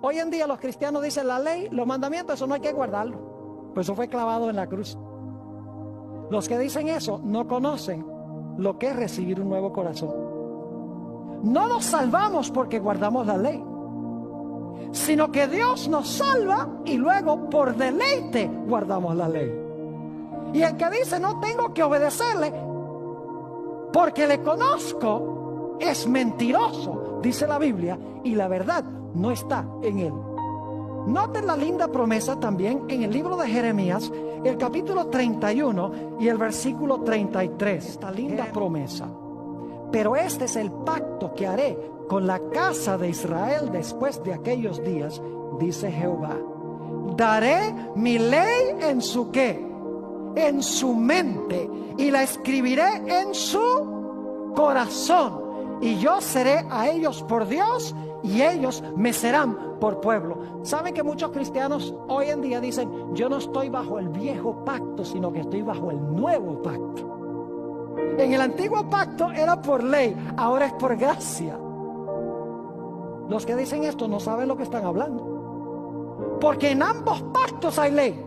Hoy en día los cristianos dicen la ley, los mandamientos, eso no hay que guardarlo, pues eso fue clavado en la cruz. Los que dicen eso no conocen lo que es recibir un nuevo corazón. No nos salvamos porque guardamos la ley, sino que Dios nos salva y luego por deleite guardamos la ley. Y el que dice no tengo que obedecerle porque le conozco es mentiroso, dice la Biblia, y la verdad no está en él. Noten la linda promesa también en el libro de Jeremías, el capítulo 31 y el versículo 33. Esta linda promesa. Pero este es el pacto que haré con la casa de Israel después de aquellos días, dice Jehová. Daré mi ley en su ¿qué? En su mente, y la escribiré en su corazón. Y yo seré a ellos por Dios, y ellos me serán por pueblo. ¿Saben que muchos cristianos hoy en día dicen, yo no estoy bajo el viejo pacto, sino que estoy bajo el nuevo pacto? En el antiguo pacto era por ley, ahora es por gracia. Los que dicen esto no saben lo que están hablando, porque en ambos pactos hay ley.